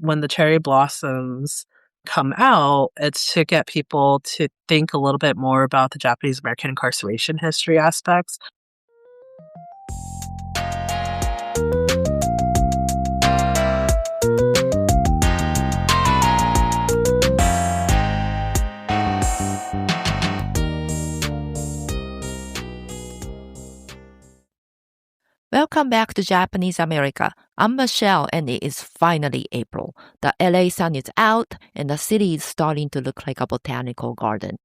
when the cherry blossoms come out, it's to get people to think a little bit more about the Japanese American incarceration history aspects. Welcome back to Japanese America. I'm Michelle and it is finally April. The LA sun is out and the city is starting to look like a botanical garden.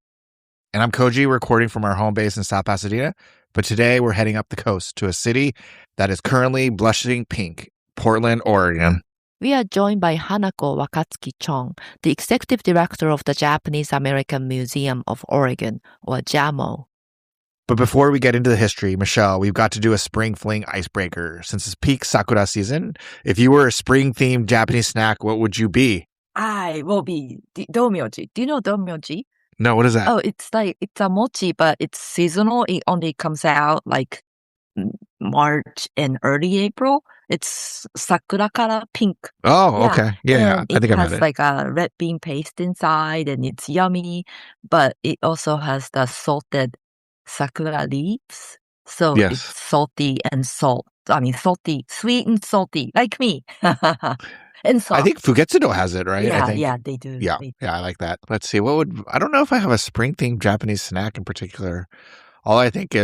And I'm Koji, recording from our home base in South Pasadena. But today we're heading up the coast to a city that is currently blushing pink, Portland, Oregon. We are joined by Hanako Wakatsuki-Chong, the executive director of the Japanese American Museum of Oregon, or JAMO. But before we get into the history, Michelle, we've got to do a spring fling icebreaker. Since it's peak Sakura season, if you were a spring-themed Japanese snack, what would you be? I will be domyoji. Do you know domyoji? No, what is that? Oh, it's a mochi, but it's seasonal. It only comes out like March and early April. It's Sakura color pink. Oh, okay. Yeah, I think I've had it. It has like a red bean paste inside and it's yummy, but it also has the salted Sakura leaves. So It's salty and salty, sweet and salty, like me. And soft. I think Fugetsudo has it, right? Yeah, they do. Yeah, I like that. Let's see. I don't know if I have a spring-themed Japanese snack in particular. All I can think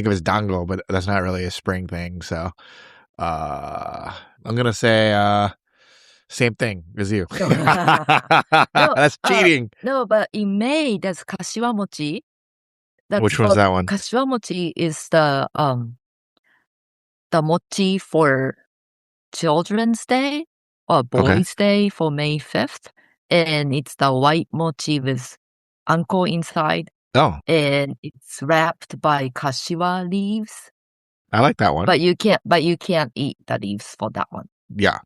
of is dango, but that's not really a spring thing. So I'm going to say same thing as you. That's cheating. No, but in May, there's kashiwa mochi. Which one's that one? Kashiwa mochi is the mochi for Children's Day or Boys' Day for May 5th. And it's the white mochi with anko inside. Oh. And it's wrapped by kashiwa leaves. I like that one. But you can't eat the leaves for that one. Yeah.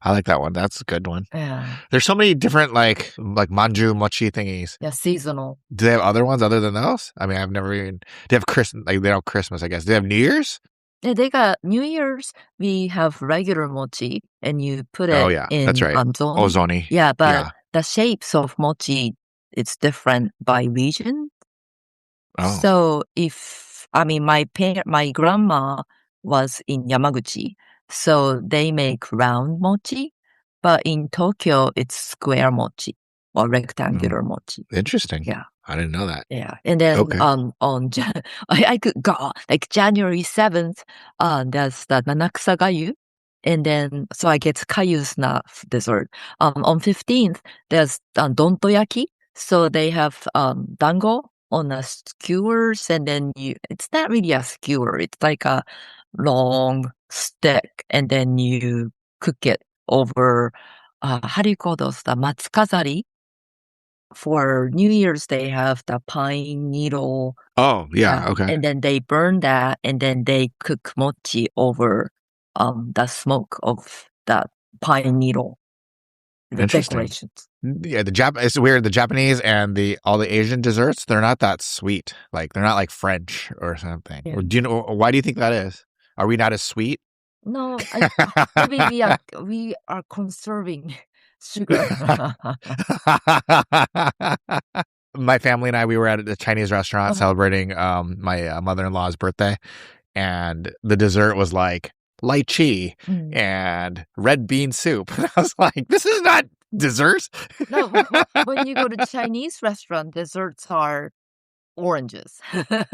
I like that one. That's a good one. Yeah. There's so many different like manju mochi thingies. Yeah, seasonal. Do they have other ones other than those? I mean, I've never even. They have Christmas. Like they don't have Christmas, I guess. Do they have New Year's? Yeah, they got New Year's. We have regular mochi, and you put it in that's right. Ozoni. Yeah, but the shapes of mochi it's different by region. Oh. So my grandma was in Yamaguchi. So they make round mochi, but in Tokyo, it's square mochi or rectangular mochi. Interesting. Yeah. I didn't know that. Yeah. And then I could go like January 7th, there's the Nanakusa Gayu. And then, so I get Kayu's dessert. On 15th, there's Dontoyaki. So they have dango on a skewers, and then it's not really a skewer. It's like a long stick, and then you cook it over, how do you call those? The matsukazari. For New Year's, they have the pine needle. Oh, yeah, okay. And then they burn that, and then they cook mochi over the smoke of the pine needle. The decorations. Yeah, it's weird. The Japanese and all the Asian desserts, they're not that sweet. Like they're not like French or something. Yeah. Or why do you think that is? Are we not as sweet? No, maybe we are conserving sugar. My family and I, we were at a Chinese restaurant celebrating my mother-in-law's birthday, and the dessert was like lychee and red bean soup. And I was like, this is not dessert. No, when you go to Chinese restaurant, desserts are oranges. But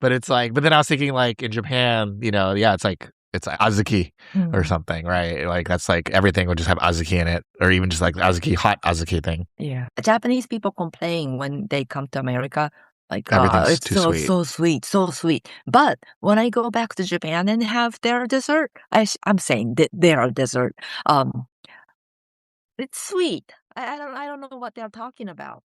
then I was thinking like in Japan, it's azuki or something, right? Like that's like everything would just have azuki in it, or even just like hot azuki thing. Yeah. Japanese people complain when they come to America. Like, everything's it's too sweet. so sweet. But when I go back to Japan and have their dessert, I'm saying that their dessert, it's sweet. I don't know what they're talking about.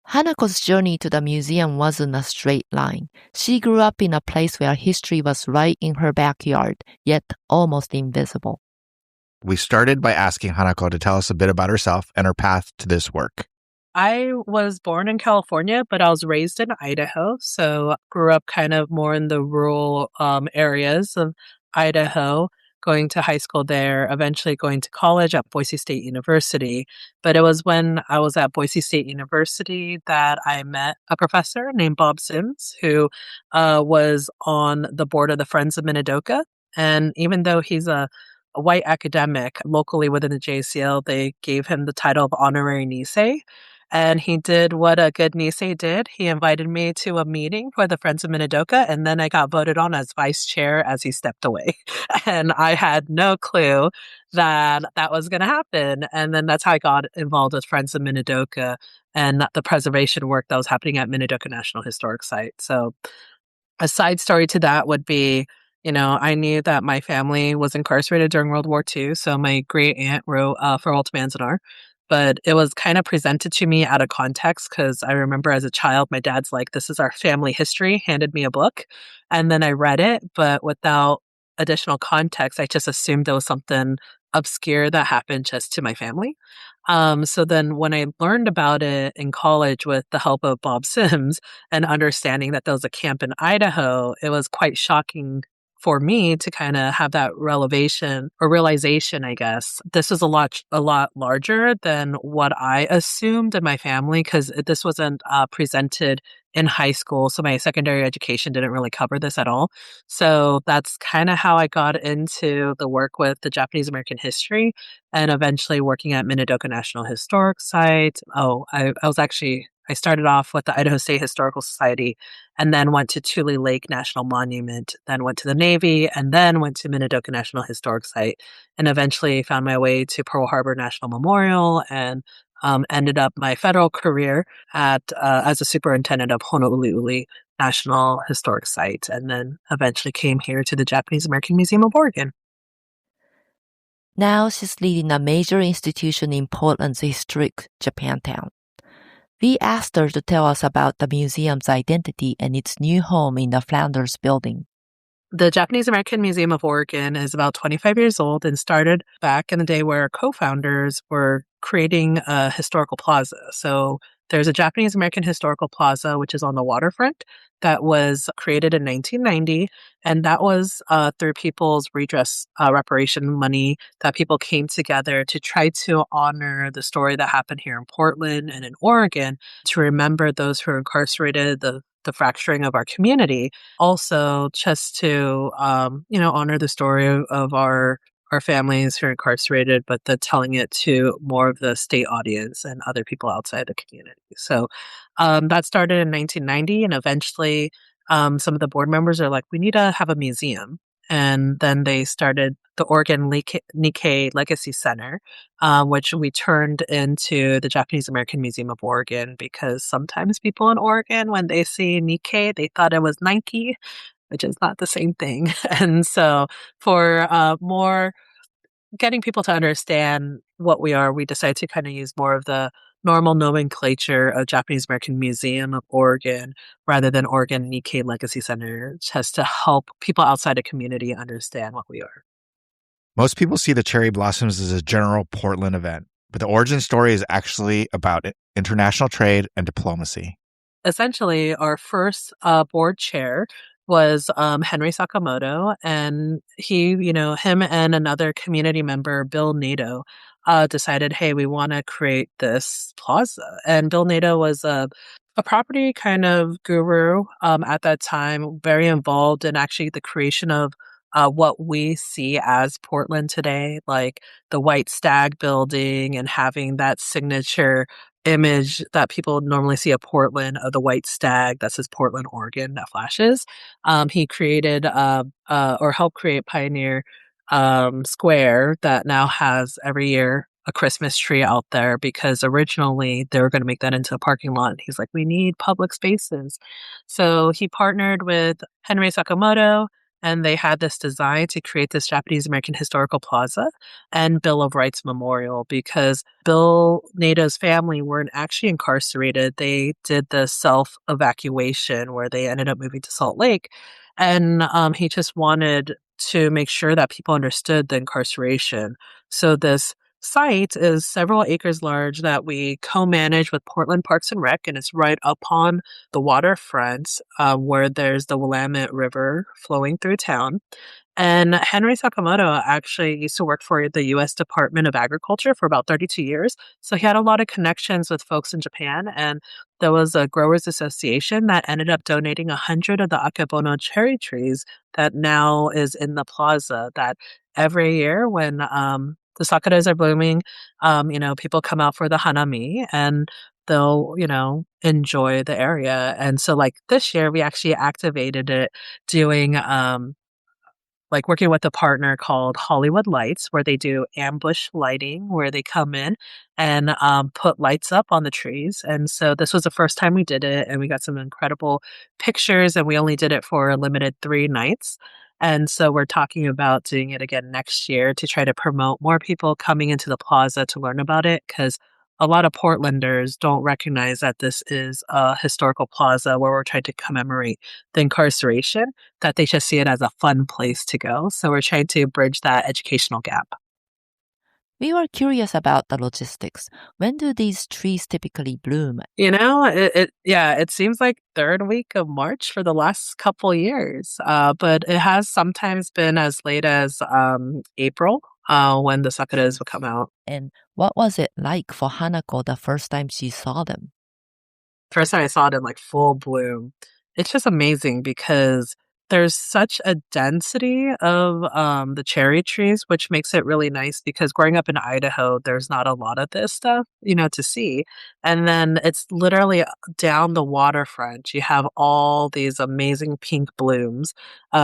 Hanako's journey to the museum wasn't a straight line. She grew up in a place where history was right in her backyard, yet almost invisible. We started by asking Hanako to tell us a bit about herself and her path to this work. I was born in California, but I was raised in Idaho. So grew up kind of more in the rural areas of Idaho, going to high school there, eventually going to college at Boise State University. But it was when I was at Boise State University that I met a professor named Bob Sims, who was on the board of the Friends of Minidoka. And even though he's a white academic locally within the JCL, they gave him the title of honorary Nisei. And he did what a good Nisei did. He invited me to a meeting for the Friends of Minidoka, and then I got voted on as vice chair as he stepped away. And I had no clue that that was going to happen. And then that's how I got involved with Friends of Minidoka and the preservation work that was happening at Minidoka National Historic Site. So a side story to that would be, I knew that my family was incarcerated during World War II. So my great aunt wrote for Old Manzanar, but it was kind of presented to me out of context because I remember as a child, my dad's like, "This is our family history," handed me a book. And then I read it, but without additional context, I just assumed there was something obscure that happened just to my family. So then when I learned about it in college with the help of Bob Sims and understanding that there was a camp in Idaho, it was quite shocking for me to kind of have that realization, I guess. This is a lot larger than what I assumed in my family because this wasn't presented in high school. So my secondary education didn't really cover this at all. So that's kind of how I got into the work with the Japanese American history and eventually working at Minidoka National Historic Site. I started off with the Idaho State Historical Society and then went to Tule Lake National Monument, then went to the Navy, and then went to Minidoka National Historic Site, and eventually found my way to Pearl Harbor National Memorial and ended up my federal career as a superintendent of Honolulu National Historic Site, and then eventually came here to the Japanese American Museum of Oregon. Now she's leading a major institution in Portland's historic Japantown. We asked her to tell us about the museum's identity and its new home in the Flanders Building. The Japanese American Museum of Oregon is about 25 years old and started back in the day where co-founders were creating a historical plaza. So there's a Japanese American Historical Plaza, which is on the waterfront, that was created in 1990. And that was through people's redress reparation money that people came together to try to honor the story that happened here in Portland and in Oregon, to remember those who are incarcerated, the fracturing of our community. Also, just to, honor the story of our families who are incarcerated, but then telling it to more of the state audience and other people outside the community. So that started in 1990, and eventually some of the board members are like, we need to have a museum. And then they started the Oregon Nikkei Legacy Center, which we turned into the Japanese American Museum of Oregon, because sometimes people in Oregon, when they see Nikkei, they thought it was Nike, which is not the same thing. And so for more getting people to understand what we are, we decided to kind of use more of the normal nomenclature of Japanese American Museum of Oregon rather than Oregon Nikkei Legacy Center, just to help people outside the community understand what we are. Most people see the cherry blossoms as a general Portland event, but the origin story is actually about international trade and diplomacy. Essentially, our first board chair was Henry Sakamoto, and him and another community member, Bill Nato, decided, hey, we want to create this plaza. And Bill Nato was a property kind of guru at that time, very involved in actually the creation of what we see as Portland today, like the White Stag building and having that signature image that people normally see of Portland, of the White Stag that says Portland, Oregon, that flashes. He created or helped create Pioneer Square that now has every year a Christmas tree out there, because originally they were going to make that into a parking lot. And he's like, we need public spaces. So he partnered with Henry Sakamoto, and they had this design to create this Japanese American Historical Plaza and Bill of Rights Memorial, because Bill Nato's family weren't actually incarcerated. They did the self-evacuation where they ended up moving to Salt Lake. And he just wanted to make sure that people understood the incarceration. So this site is several acres large that we co-manage with Portland Parks and Rec, and it's right upon the waterfront where there's the Willamette River flowing through town. And Henry Sakamoto actually used to work for the U.S. Department of Agriculture for about 32 years. So he had a lot of connections with folks in Japan. And there was a growers association that ended up donating 100 of the Akebono cherry trees that now is in the plaza. That every year when the sakuras are blooming, people come out for the hanami and they'll, enjoy the area. And so like this year, we actually activated it doing like working with a partner called Hollywood Lights, where they do ambush lighting, where they come in and put lights up on the trees. And so this was the first time we did it, and we got some incredible pictures, and we only did it for a limited 3 nights. And so we're talking about doing it again next year to try to promote more people coming into the plaza to learn about it, because a lot of Portlanders don't recognize that this is a historical plaza where we're trying to commemorate the incarceration, that they just see it as a fun place to go. So we're trying to bridge that educational gap. We were curious about the logistics. When do these trees typically bloom? It seems like third week of March for the last couple years, but it has sometimes been as late as April when the sakuras would come out. And what was it like for Hanako the first time she saw them? First time I saw it in like full bloom, it's just amazing because there's such a density of the cherry trees, which makes it really nice because growing up in Idaho, there's not a lot of this stuff, to see. And then it's literally down the waterfront. You have all these amazing pink blooms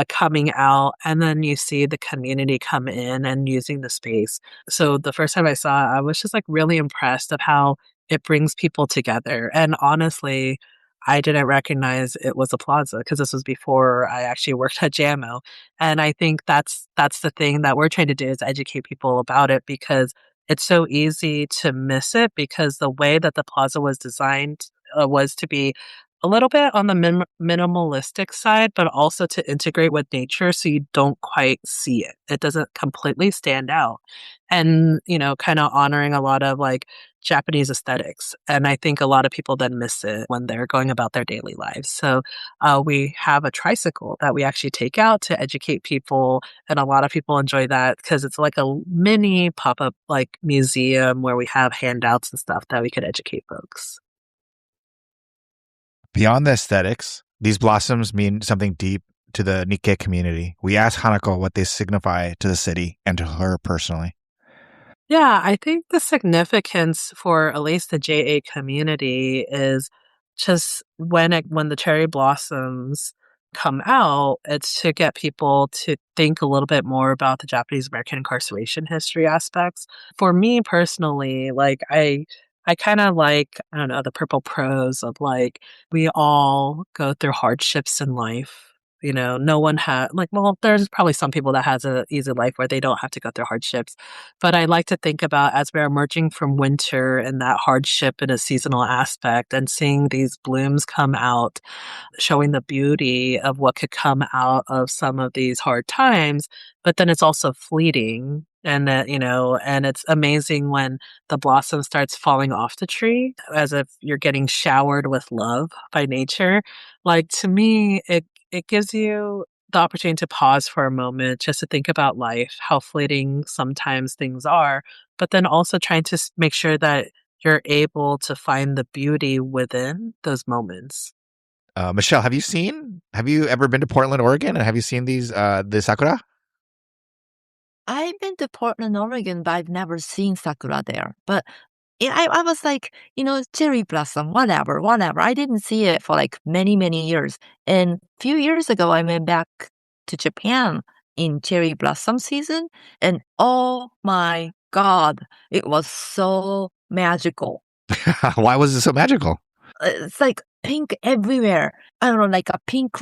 coming out, and then you see the community come in and using the space. So the first time I saw it, I was just like really impressed of how it brings people together. And honestly, I didn't recognize it was a plaza because this was before I actually worked at JAMO. And I think that's the thing that we're trying to do is educate people about it, because it's so easy to miss it because the way that the plaza was designed was to be a little bit on the minimalistic side, but also to integrate with nature so you don't quite see it. It doesn't completely stand out. And, kind of honoring a lot of like Japanese aesthetics. And I think a lot of people then miss it when they're going about their daily lives. So we have a tricycle that we actually take out to educate people. And a lot of people enjoy that because it's like a mini pop-up like museum where we have handouts and stuff that we could educate folks. Beyond the aesthetics, these blossoms mean something deep to the Nikkei community. We asked Hanako what they signify to the city and to her personally. Yeah, I think the significance for at least the JA community is just when the cherry blossoms come out, it's to get people to think a little bit more about the Japanese American incarceration history aspects. For me personally, like I kind of like, I don't know, the purple prose of like, we all go through hardships in life. No one had there's probably some people that has an easy life where they don't have to go through hardships. But I like to think about as we're emerging from winter and that hardship in a seasonal aspect and seeing these blooms come out, showing the beauty of what could come out of some of these hard times. But then it's also fleeting. And that, and it's amazing when the blossom starts falling off the tree as if you're getting showered with love by nature. Like to me, it gives you the opportunity to pause for a moment just to think about life, how fleeting sometimes things are, but then also trying to make sure that you're able to find the beauty within those moments. Michelle, have you ever been to Portland, Oregon, and have you seen the sakura? I've been to Portland, Oregon, but I've never seen sakura there. But I was like, cherry blossom, whatever. I didn't see it for like many, many years. And a few years ago, I went back to Japan in cherry blossom season. And oh my God, it was so magical. Why was it so magical? It's like pink everywhere. I don't know, like a pink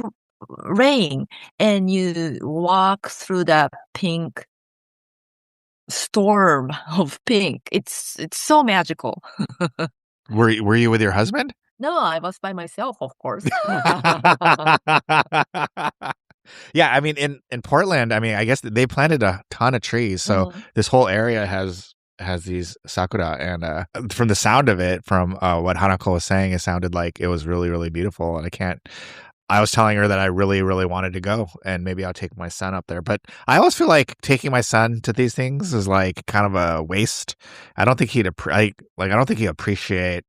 rain. And you walk through that pink storm of pink. It's so magical. Were you with your husband? No, I was by myself, of course. Yeah, I mean in Portland, I mean I guess they planted a ton of trees, so this whole area has has these sakura, and from the sound of it, from what Hanako was saying, it sounded like it was really, really beautiful. And I was telling her that I really, really wanted to go, and maybe I'll take my son up there. But I always feel like taking my son to these things is like kind of a waste. I don't think I don't think he'd appreciate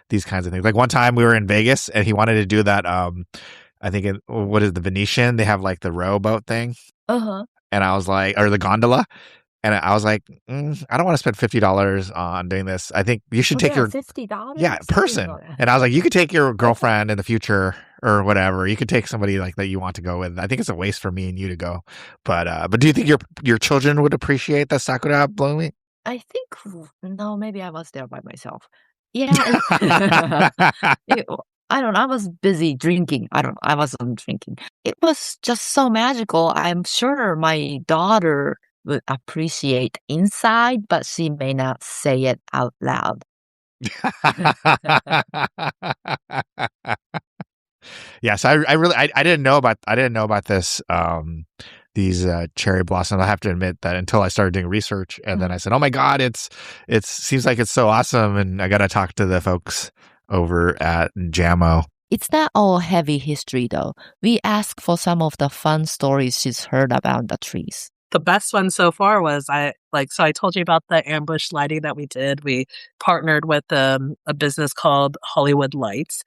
these kinds of things. Like one time we were in Vegas, and he wanted to do that. I think what is the Venetian? They have like the rowboat thing, Uh-huh. and I was like, or the gondola. And I was like, I don't want to spend $50 on doing this. I think you should take your $50? person. And I was like, you could take your girlfriend in the future or whatever. You could take somebody like that you want to go with. I think it's a waste for me and you to go. But do you think your children would appreciate the sakura blooming? I think no, maybe I was there by myself. Yeah. I don't know. I was busy drinking. I wasn't drinking. It was just so magical. I'm sure my daughter would appreciate inside, but she may not say it out loud. Yes, I really I didn't know about this these cherry blossoms. I have to admit that until I started doing research, and then I said, "Oh my God, it seems like it's so awesome," and I got to talk to the folks over at JAMO. It's not all heavy history though. We asked for some of the fun stories she's heard about the trees. The best one so far was I told you about the ambush lighting that we did. We partnered with a business called Hollywood Lights.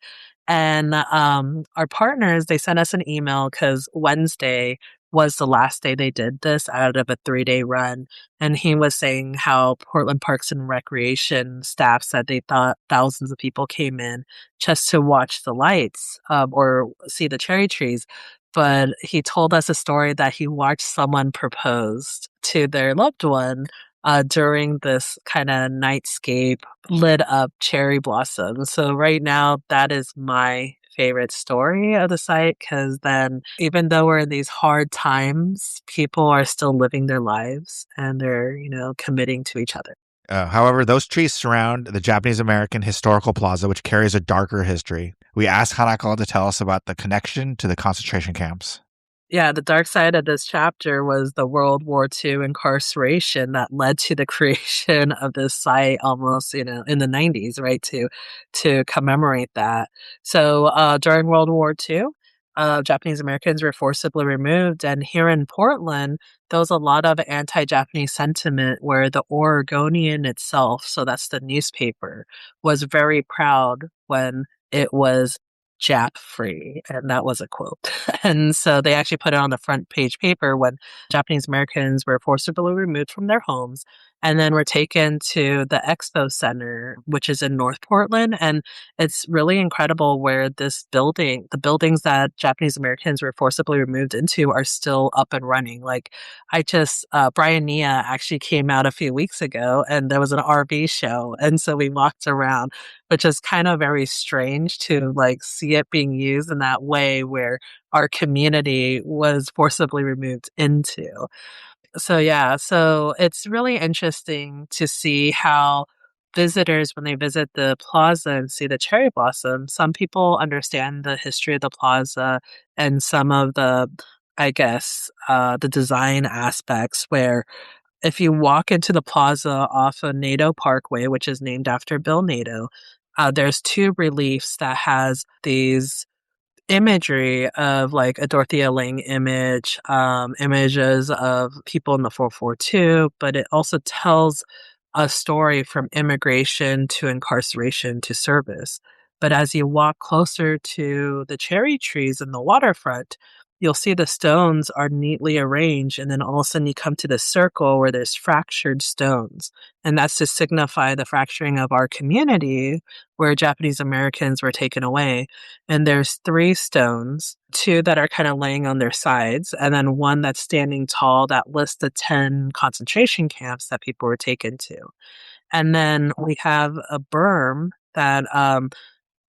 And our partners, they sent us an email because Wednesday was the last day they did this out of a 3-day run. And he was saying how Portland Parks and Recreation staff said they thought thousands of people came in just to watch the lights or see the cherry trees. But he told us a story that he watched someone propose to their loved one during this kind of nightscape lit up cherry blossom. So right now, that is my favorite story of the site because then even though we're in these hard times, people are still living their lives and they're, committing to each other. However, those trees surround the Japanese American Historical Plaza, which carries a darker history. We asked Hanako to tell us about the connection to the concentration camps. Yeah, the dark side of this chapter was the World War II incarceration that led to the creation of this site almost, in the 90s, right, to commemorate that. So during World War II, Japanese Americans were forcibly removed. And here in Portland, there was a lot of anti-Japanese sentiment where the Oregonian itself, so that's the newspaper, was very proud when it was Jap free. And that was a quote. And so they actually put it on the front page paper when Japanese Americans were forcibly removed from their homes and then were taken to the Expo Center, which is in North Portland. And it's really incredible where the buildings that Japanese Americans were forcibly removed into are still up and running. Like Brian Nia actually came out a few weeks ago and there was an RV show. And so we walked around, which is kind of very strange to see it being used in that way where our community was forcibly removed into. So it's really interesting to see how visitors, when they visit the plaza and see the cherry blossom, some people understand the history of the plaza and some of the, I guess, the design aspects where if you walk into the plaza off of Nato Parkway, which is named after Bill Nato, there's 2 reliefs that has these imagery of a Dorothea Lange image, images of people in the 442, but it also tells a story from immigration to incarceration to service. But as you walk closer to the cherry trees in the waterfront, you'll see the stones are neatly arranged, and then all of a sudden you come to the circle where there's fractured stones. And that's to signify the fracturing of our community where Japanese Americans were taken away. And there's 3 stones, 2 that are kind of laying on their sides, and then 1 that's standing tall that lists the 10 concentration camps that people were taken to. And then we have a berm that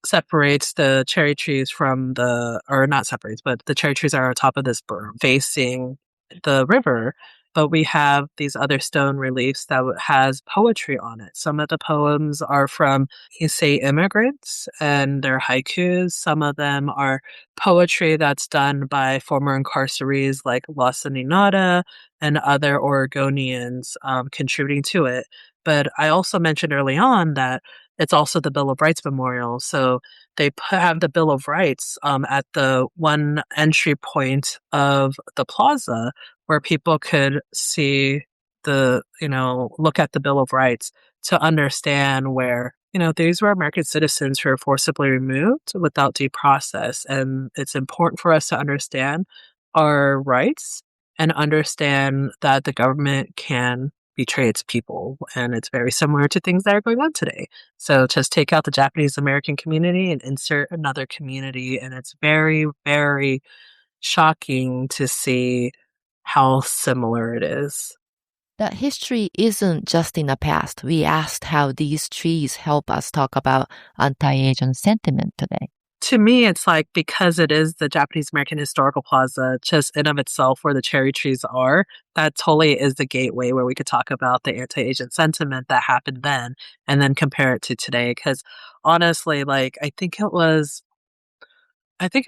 separates the cherry trees or not separates, but the cherry trees are on top of this berm facing the river. But we have these other stone reliefs that has poetry on it. Some of the poems are from Heisei immigrants and they're haikus. Some of them are poetry that's done by former incarcerees like Lawson Inada and other Oregonians contributing to it. But I also mentioned early on that it's also the Bill of Rights Memorial. So they have the Bill of Rights at the one entry point of the plaza where people could see look at the Bill of Rights to understand where, these were American citizens who were forcibly removed without due process. And it's important for us to understand our rights and understand that the government can betray its people. And it's very similar to things that are going on today. So just take out the Japanese American community and insert another community. And it's very, very shocking to see how similar it is. That history isn't just in the past. We asked how these trees help us talk about anti-Asian sentiment today. To me, it's like because it is the Japanese American Historical Plaza, just in of itself where the cherry trees are, that totally is the gateway where we could talk about the anti-Asian sentiment that happened then and then compare it to today. Because honestly, I think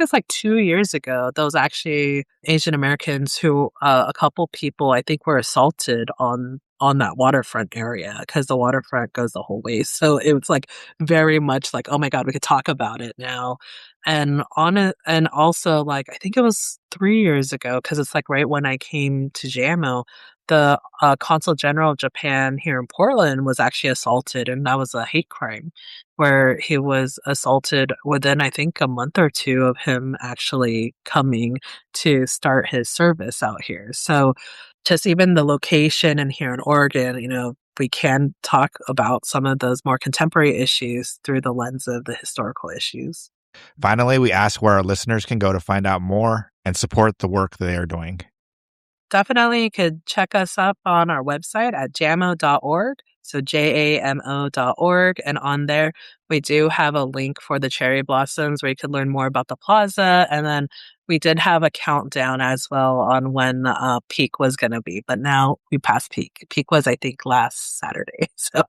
it's like 2 years ago, those actually Asian Americans who, a couple people, I think, were assaulted on that waterfront area because the waterfront goes the whole way. So it was like very much like, oh my God, we could talk about it now. And on it, and also like I think it was 3 years ago because it's like right when I came to JAMO, the Consul General of Japan here in Portland was actually assaulted, and that was a hate crime where he was assaulted within, I think, a month or two of him actually coming to start his service out here. So just even the location and here in Oregon, we can talk about some of those more contemporary issues through the lens of the historical issues. Finally, we ask where our listeners can go to find out more and support the work they are doing. Definitely you could check us up on our website at jamo.org. So JAMO.org. And on there, we do have a link for the cherry blossoms where you could learn more about the plaza. And then we did have a countdown as well on when peak was going to be. But now we passed peak. Peak was, I think, last Saturday. So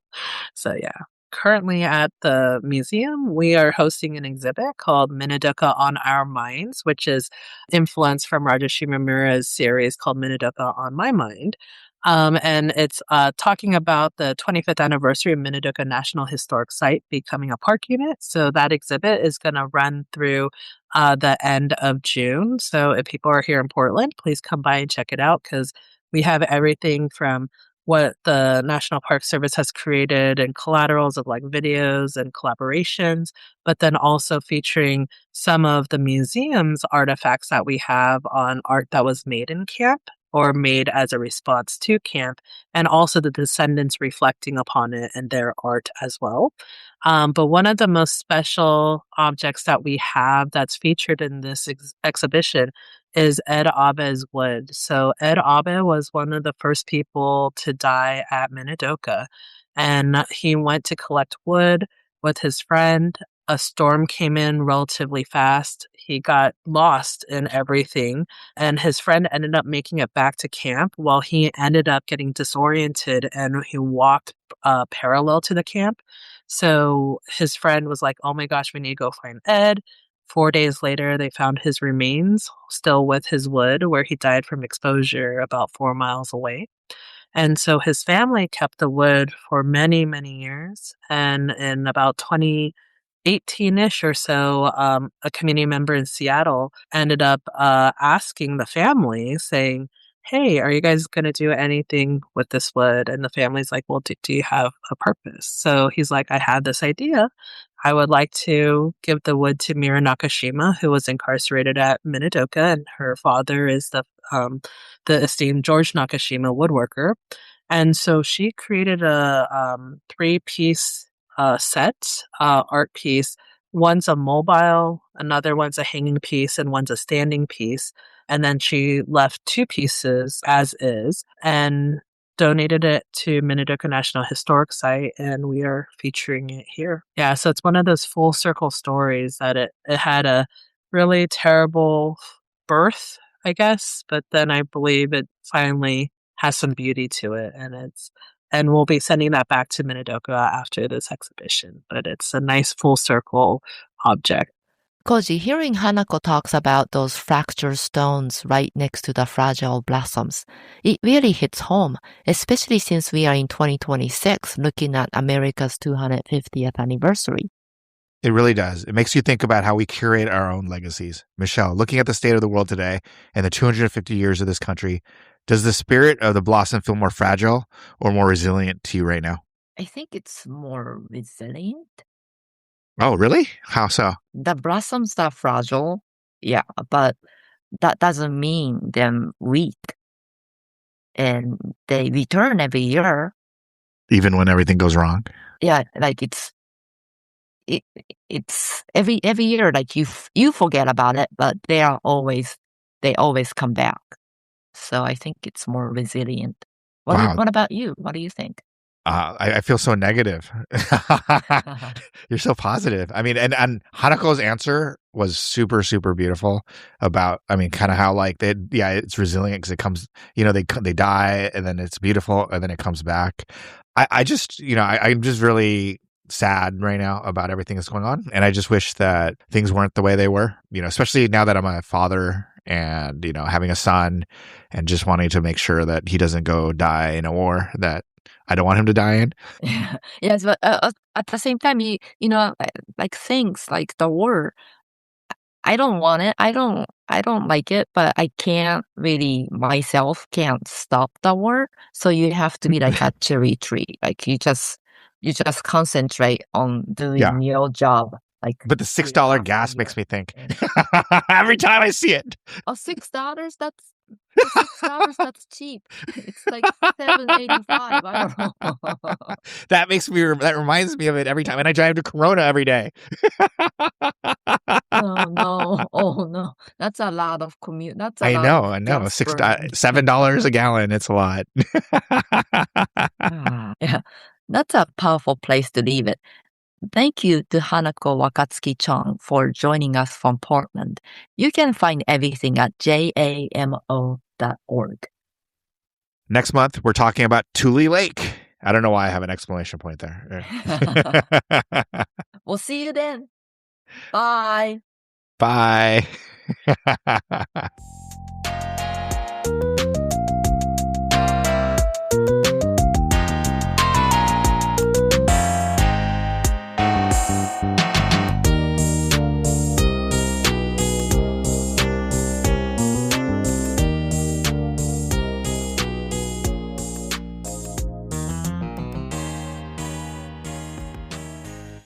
yeah. Currently at the museum, we are hosting an exhibit called Minidoka on Our Minds, which is influenced from Rajashi Mimura's series called Minidoka on My Mind. And it's talking about the 25th anniversary of Minidoka National Historic Site becoming a park unit. So that exhibit is going to run through the end of June. So if people are here in Portland, please come by and check it out because we have everything from what the National Park Service has created and collaterals of like videos and collaborations, but then also featuring some of the museum's artifacts that we have on art that was made in camp or made as a response to camp, and also the descendants reflecting upon it and their art as well. But one of the most special objects that we have that's featured in this exhibition is Ed Abe's wood. So Ed Abe was one of the first people to die at Minidoka, and he went to collect wood with his friend. A storm came in relatively fast. He got lost in everything, and his friend ended up making it back to camp while he ended up getting disoriented and he walked parallel to the camp. So his friend was like, oh my gosh, we need to go find Ed. 4 days later, they found his remains still with his wood, where he died from exposure about 4 miles away. And so his family kept the wood for many, many years. And in about 2018-ish or so, a community member in Seattle ended up asking the family, saying, hey, are you guys going to do anything with this wood? And the family's like, well, do you have a purpose? So he's like, I had this idea. I would like to give the wood to Mira Nakashima, who was incarcerated at Minidoka, and her father is the esteemed George Nakashima woodworker. And so she created a 3-piece art piece. One's a mobile, another one's a hanging piece, and one's a standing piece. And then she left 2 pieces as is and donated it to Minidoka National Historic Site, and we are featuring it here. Yeah, so it's one of those full circle stories that it had a really terrible birth, I guess, but then I believe it finally has some beauty to it, and we'll be sending that back to Minidoka after this exhibition. But it's a nice full circle object. Koji, hearing Hanako talks about those fractured stones right next to the fragile blossoms, it really hits home, especially since we are in 2026 looking at America's 250th anniversary. It really does. It makes you think about how we curate our own legacies. Michelle, looking at the state of the world today and the 250 years of this country, does the spirit of the blossom feel more fragile or more resilient to you right now? I think it's more resilient. Oh, really? How so? The blossoms are fragile, yeah, but that doesn't mean they're weak. And they return every year. Even when everything goes wrong? Yeah, like it's every year, like you forget about it, but they always come back. So I think it's more resilient. Wow. What about you? What do you think? I feel so negative. You're so positive. I mean, and Hanako's answer was super, super beautiful about, I mean, kind of how like it's resilient because it comes, they die and then it's beautiful and then it comes back. I just, I'm just really sad right now about everything that's going on. And I just wish that things weren't the way they were, especially now that I'm a father and, having a son and just wanting to make sure that he doesn't go die in a war that I don't want him to die in. Yes, but at the same time, like things like the war, I don't want it. I don't like it, but I can't really myself can't stop the war. So you have to be like a cherry tree. Like you just concentrate on doing your job. But the $6 gas makes me think every time I see it. Oh, $6? That's $6. That's cheap. It's like $7.85. I don't know. That reminds me of it every time, and I drive to Corona every day. Oh no, that's a lot of commute. I know. $7 a gallon. It's a lot. Yeah, that's a powerful place to leave it. Thank you to Hanako Wakatsuki-Chong for joining us from Portland. You can find everything at JAMO.org. Next month, we're talking about Tule Lake. I don't know why I have an exclamation point there. We'll see you then. Bye. Bye.